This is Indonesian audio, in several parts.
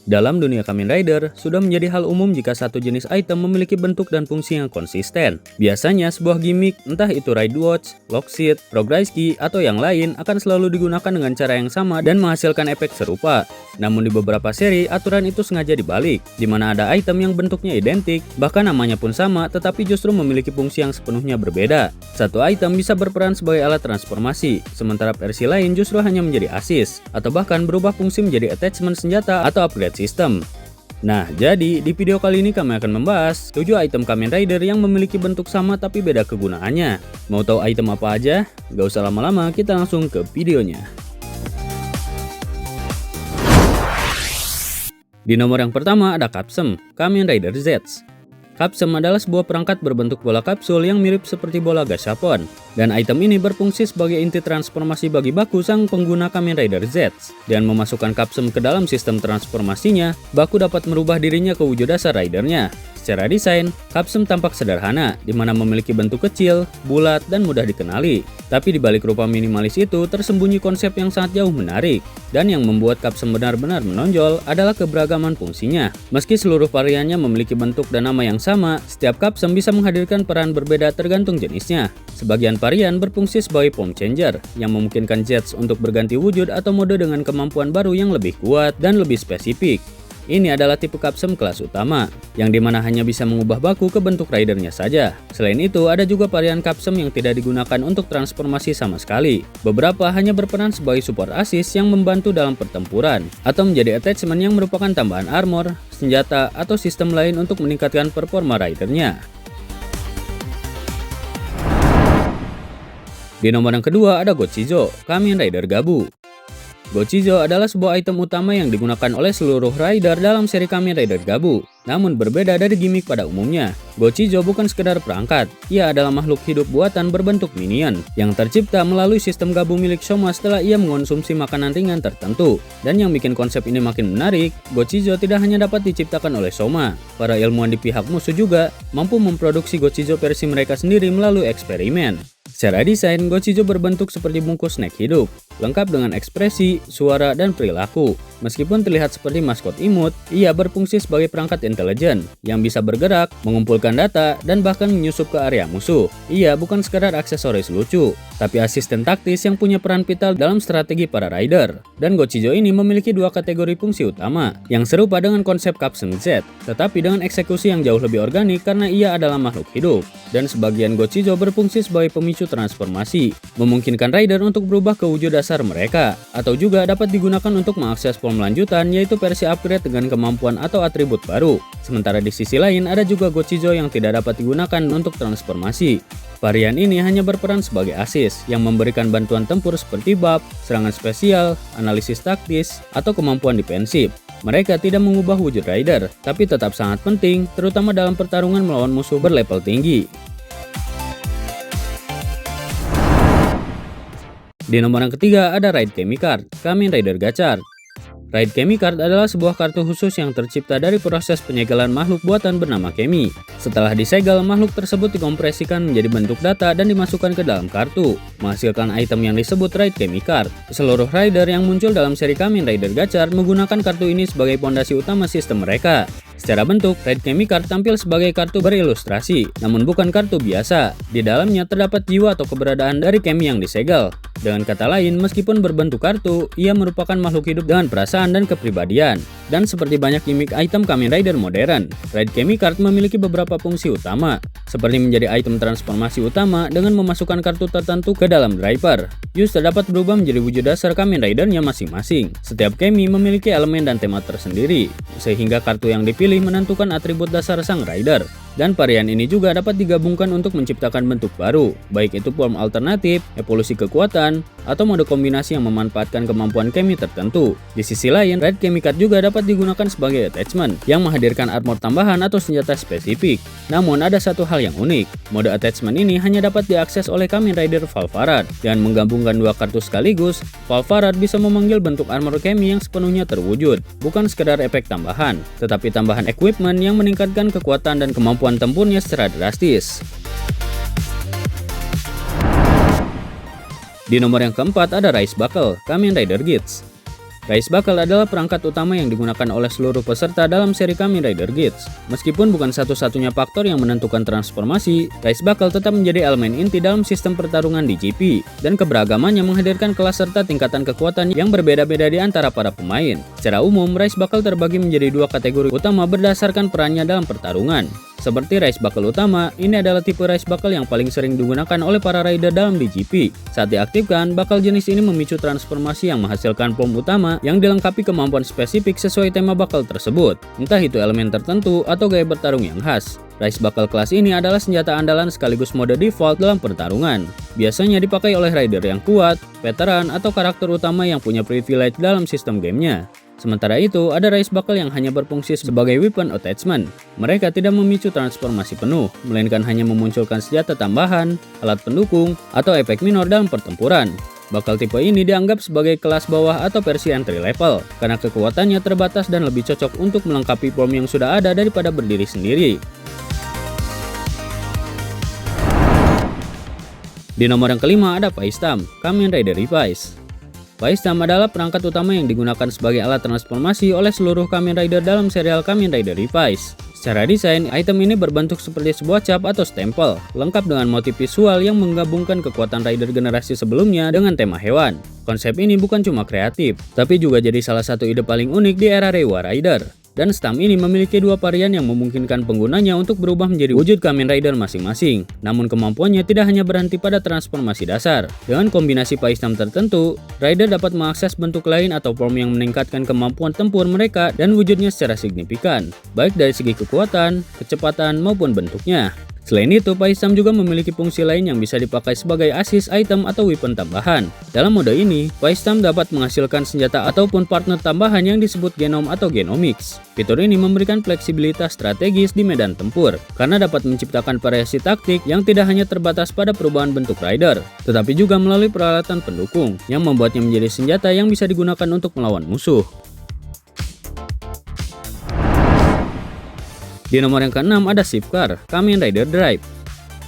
Dalam dunia Kamen Rider, sudah menjadi hal umum jika satu jenis item memiliki bentuk dan fungsi yang konsisten. Biasanya sebuah gimmick, entah itu Ride Watch, Lock Seat, Progress Key, atau yang lain akan selalu digunakan dengan cara yang sama dan menghasilkan efek serupa. Namun di beberapa seri, aturan itu sengaja dibalik, di mana ada item yang bentuknya identik, bahkan namanya pun sama, tetapi justru memiliki fungsi yang sepenuhnya berbeda. Satu item bisa berperan sebagai alat transformasi, sementara versi lain justru hanya menjadi assist, atau bahkan berubah fungsi menjadi attachment senjata atau upgrade sistem. Nah, jadi di video kali ini kami akan membahas 7 item Kamen Rider yang memiliki bentuk sama tapi beda kegunaannya. Mau tahu item apa aja? Gak usah lama-lama, kita langsung ke videonya. Di nomor yang pertama ada Capsem, Kamen Rider Z. Capsem adalah sebuah perangkat berbentuk bola kapsul yang mirip seperti bola gashapon. Dan item ini berfungsi sebagai inti transformasi bagi Baku sang pengguna Kamen Rider Z. Dengan memasukkan Capsem ke dalam sistem transformasinya, Baku dapat merubah dirinya ke wujud dasar ridernya. Secara desain, Capsem tampak sederhana, di mana memiliki bentuk kecil, bulat, dan mudah dikenali. Tapi di balik rupa minimalis itu tersembunyi konsep yang sangat jauh menarik. Dan yang membuat Capsem benar-benar menonjol adalah keberagaman fungsinya. Meski seluruh variannya memiliki bentuk dan nama yang sama, setiap Capsem bisa menghadirkan peran berbeda tergantung jenisnya. Sebagian varian berfungsi sebagai form changer, yang memungkinkan Zets untuk berganti wujud atau mode dengan kemampuan baru yang lebih kuat dan lebih spesifik. Ini adalah tipe Capsem kelas utama, yang dimana hanya bisa mengubah Baku ke bentuk ridernya saja. Selain itu, ada juga varian Capsem yang tidak digunakan untuk transformasi sama sekali. Beberapa hanya berperan sebagai support assist yang membantu dalam pertempuran, atau menjadi attachment yang merupakan tambahan armor, senjata, atau sistem lain untuk meningkatkan performa ridernya. Di nomor yang kedua ada Gochizo, Kamen Rider Gabu. Gochizo adalah sebuah item utama yang digunakan oleh seluruh rider dalam seri Kamen Rider Gabu. Namun berbeda dari gimmick pada umumnya, Gochizo bukan sekedar perangkat, ia adalah makhluk hidup buatan berbentuk minion yang tercipta melalui sistem Gabu milik Soma setelah ia mengonsumsi makanan ringan tertentu. Dan yang bikin konsep ini makin menarik, Gochizo tidak hanya dapat diciptakan oleh Soma, para ilmuwan di pihak musuh juga mampu memproduksi Gochizo versi mereka sendiri melalui eksperimen. Secara desain, Gochizo berbentuk seperti bungkus snack hidup, lengkap dengan ekspresi, suara, dan perilaku. Meskipun terlihat seperti maskot imut, ia berfungsi sebagai perangkat intelijen yang bisa bergerak, mengumpulkan data, dan bahkan menyusup ke area musuh. Ia bukan sekadar aksesoris lucu, tapi asisten taktis yang punya peran vital dalam strategi para rider. Dan Gochizo ini memiliki dua kategori fungsi utama, yang serupa dengan konsep Capsem Z, tetapi dengan eksekusi yang jauh lebih organik karena ia adalah makhluk hidup. Dan sebagian Gochizo berfungsi sebagai pemicu transformasi, memungkinkan rider untuk berubah ke wujud dasar mereka, atau juga dapat digunakan untuk mengakses form lanjutan, yaitu versi upgrade dengan kemampuan atau atribut baru. Sementara di sisi lain ada juga Gochizo yang tidak dapat digunakan untuk transformasi. Varian ini hanya berperan sebagai assist yang memberikan bantuan tempur seperti buff, serangan spesial, analisis taktis, atau kemampuan defensif. Mereka tidak mengubah wujud rider, tapi tetap sangat penting, terutama dalam pertarungan melawan musuh berlevel tinggi. Di nomor yang ketiga ada Ride Kemi Card, Kamen Rider Gachar. Ride Kemi Card adalah sebuah kartu khusus yang tercipta dari proses penyegelan makhluk buatan bernama Kemi. Setelah disegel, makhluk tersebut dikompresikan menjadi bentuk data dan dimasukkan ke dalam kartu, menghasilkan item yang disebut Ride Kemi Card. Seluruh rider yang muncul dalam seri Kamen Rider Gachar menggunakan kartu ini sebagai pondasi utama sistem mereka. Secara bentuk, Ride Kemi Card tampil sebagai kartu berilustrasi, namun bukan kartu biasa. Di dalamnya terdapat jiwa atau keberadaan dari Kemi yang disegel. Dengan kata lain, meskipun berbentuk kartu, ia merupakan makhluk hidup dengan perasaan dan kepribadian. Dan seperti banyak gimmick item Kamen Rider modern, Ride Kemi Card memiliki beberapa fungsi utama, seperti menjadi item transformasi utama dengan memasukkan kartu tertentu ke dalam driver. User dapat berubah menjadi wujud dasar Kamen Ridernya masing-masing. Setiap Kemi memiliki elemen dan tema tersendiri, sehingga kartu yang dipilih menentukan atribut dasar sang rider. Dan varian ini juga dapat digabungkan untuk menciptakan bentuk baru, baik itu form alternatif, evolusi kekuatan, atau mode kombinasi yang memanfaatkan kemampuan Kemi tertentu. Di sisi lain, Ride Kemi Card juga dapat digunakan sebagai attachment, yang menghadirkan armor tambahan atau senjata spesifik. Namun ada satu hal yang unik, mode attachment ini hanya dapat diakses oleh Kamen Rider Valvarad. Dengan menggabungkan dua kartu sekaligus, Valvarad bisa memanggil bentuk armor Kemi yang sepenuhnya terwujud, bukan sekedar efek tambahan, tetapi tambahan equipment yang meningkatkan kekuatan dan kemampuan tempurnya secara drastis. Di nomor yang keempat ada Rice Buckle, Kamen Rider Geats. Rice Buckle adalah perangkat utama yang digunakan oleh seluruh peserta dalam seri Kamen Rider Geats. Meskipun bukan satu-satunya faktor yang menentukan transformasi, Rice Buckle tetap menjadi elemen inti dalam sistem pertarungan di GP, dan keberagamannya menghadirkan kelas serta tingkatan kekuatan yang berbeda-beda di antara para pemain. Secara umum, Rice Buckle terbagi menjadi dua kategori utama berdasarkan perannya dalam pertarungan. Seperti Rice Buckle utama, ini adalah tipe Rice Buckle yang paling sering digunakan oleh para rider dalam DGP. Saat diaktifkan, buckle jenis ini memicu transformasi yang menghasilkan form utama yang dilengkapi kemampuan spesifik sesuai tema buckle tersebut, entah itu elemen tertentu atau gaya bertarung yang khas. Rice Buckle kelas ini adalah senjata andalan sekaligus mode default dalam pertarungan. Biasanya dipakai oleh rider yang kuat, veteran, atau karakter utama yang punya privilege dalam sistem gamenya. Sementara itu, ada Rice Buckle yang hanya berfungsi sebagai weapon attachment. Mereka tidak memicu transformasi penuh, melainkan hanya memunculkan senjata tambahan, alat pendukung, atau efek minor dalam pertempuran. Buckle tipe ini dianggap sebagai kelas bawah atau versi entry level, karena kekuatannya terbatas dan lebih cocok untuk melengkapi form yang sudah ada daripada berdiri sendiri. Di nomor yang kelima ada Facetam, Kamen Rider Revice. Facetam adalah perangkat utama yang digunakan sebagai alat transformasi oleh seluruh Kamen Rider dalam serial Kamen Rider Revice. Secara desain, item ini berbentuk seperti sebuah cap atau stempel, lengkap dengan motif visual yang menggabungkan kekuatan rider generasi sebelumnya dengan tema hewan. Konsep ini bukan cuma kreatif, tapi juga jadi salah satu ide paling unik di era Reiwa Rider. Dan stam ini memiliki dua varian yang memungkinkan penggunanya untuk berubah menjadi wujud Kamen Rider masing-masing. Namun kemampuannya tidak hanya berhenti pada transformasi dasar. Dengan kombinasi Facetam tertentu, rider dapat mengakses bentuk lain atau form yang meningkatkan kemampuan tempur mereka dan wujudnya secara signifikan, baik dari segi kekuatan, kecepatan, maupun bentuknya. Selain itu, Facetam juga memiliki fungsi lain yang bisa dipakai sebagai assist item atau weapon tambahan. Dalam mode ini, Facetam dapat menghasilkan senjata ataupun partner tambahan yang disebut genom atau genomics. Fitur ini memberikan fleksibilitas strategis di medan tempur, karena dapat menciptakan variasi taktik yang tidak hanya terbatas pada perubahan bentuk rider, tetapi juga melalui peralatan pendukung, yang membuatnya menjadi senjata yang bisa digunakan untuk melawan musuh. Di nomor yang keenam ada Shipcar, Kamen Rider Drive.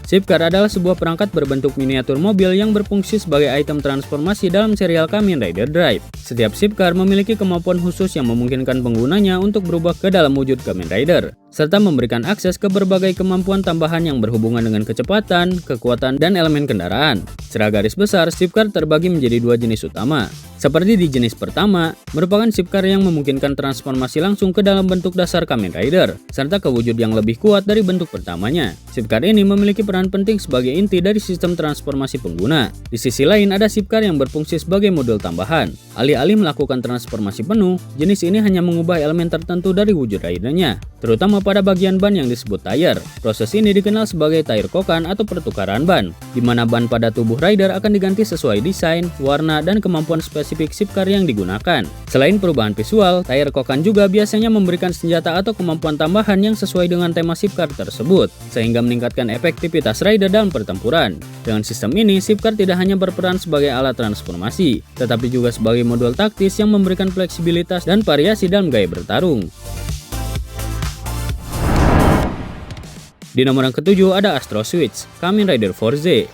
Shipcar adalah sebuah perangkat berbentuk miniatur mobil yang berfungsi sebagai item transformasi dalam serial Kamen Rider Drive. Setiap Shipcar memiliki kemampuan khusus yang memungkinkan penggunanya untuk berubah ke dalam wujud Kamen Rider, serta memberikan akses ke berbagai kemampuan tambahan yang berhubungan dengan kecepatan, kekuatan, dan elemen kendaraan. Secara garis besar, Shipcar terbagi menjadi dua jenis utama. Seperti di jenis pertama, merupakan Shipcar yang memungkinkan transformasi langsung ke dalam bentuk dasar Kamen Rider, serta ke wujud yang lebih kuat dari bentuk pertamanya. Shipcar ini memiliki peran penting sebagai inti dari sistem transformasi pengguna. Di sisi lain, ada Shipcar yang berfungsi sebagai modul tambahan. Alih-alih melakukan transformasi penuh, jenis ini hanya mengubah elemen tertentu dari wujud ridernya, terutama pada bagian ban yang disebut tire. Proses ini dikenal sebagai tire kokan atau pertukaran ban, di mana ban pada tubuh rider akan diganti sesuai desain, warna, dan kemampuan spesifik Shipcar yang digunakan. Selain perubahan visual, tire kokan juga biasanya memberikan senjata atau kemampuan tambahan yang sesuai dengan tema Shipcar tersebut, sehingga meningkatkan efektivitas rider dalam pertempuran. Dengan sistem ini, Shipcar tidak hanya berperan sebagai alat transformasi, tetapi juga sebagai modul taktis yang memberikan fleksibilitas dan variasi dalam gaya bertarung. Di nomor yang ketujuh ada Astro Switch, Kamen Rider Fourze.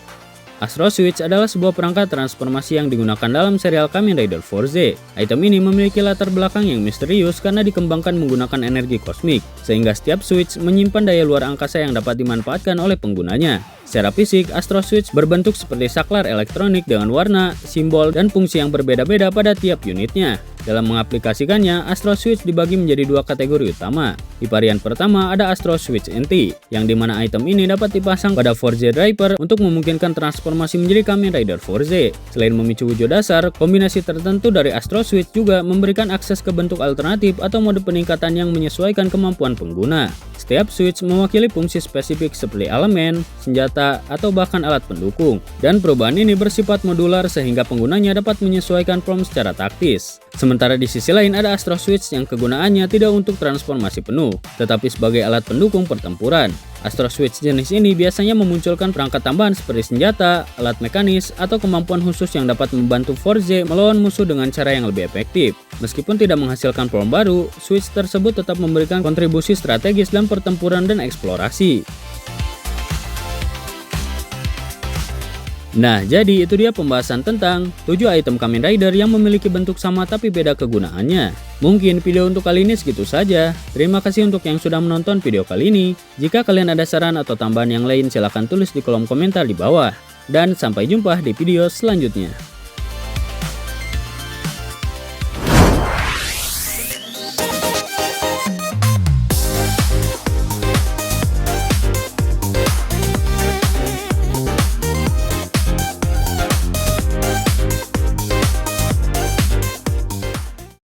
Astro Switch adalah sebuah perangkat transformasi yang digunakan dalam serial Kamen Rider Fourze. Item ini memiliki latar belakang yang misterius karena dikembangkan menggunakan energi kosmik, sehingga setiap switch menyimpan daya luar angkasa yang dapat dimanfaatkan oleh penggunanya. Secara fisik, Astro Switch berbentuk seperti saklar elektronik dengan warna, simbol, dan fungsi yang berbeda-beda pada tiap unitnya. Dalam mengaplikasikannya, Astro Switch dibagi menjadi dua kategori utama. Di varian pertama ada Astro Switch NT, yang dimana item ini dapat dipasang pada Fourze Driver untuk memungkinkan transformasi menjadi Kamen Rider Fourze. Selain memicu wujud dasar, kombinasi tertentu dari Astro Switch juga memberikan akses ke bentuk alternatif atau mode peningkatan yang menyesuaikan kemampuan pengguna. Setiap switch mewakili fungsi spesifik seperti elemen, senjata, atau bahkan alat pendukung. Dan perubahan ini bersifat modular sehingga penggunanya dapat menyesuaikan form secara taktis. Sementara di sisi lain ada Astro Switch yang kegunaannya tidak untuk transformasi penuh, tetapi sebagai alat pendukung pertempuran. Astro Switch jenis ini biasanya memunculkan perangkat tambahan seperti senjata, alat mekanis, atau kemampuan khusus yang dapat membantu Fourze melawan musuh dengan cara yang lebih efektif. Meskipun tidak menghasilkan form baru, Switch tersebut tetap memberikan kontribusi strategis dalam pertempuran dan eksplorasi. Nah, jadi itu dia pembahasan tentang 7 item Kamen Rider yang memiliki bentuk sama tapi beda kegunaannya. Mungkin video untuk kali ini segitu saja. Terima kasih untuk yang sudah menonton video kali ini. Jika kalian ada saran atau tambahan yang lain silahkan tulis di kolom komentar di bawah. Dan sampai jumpa di video selanjutnya.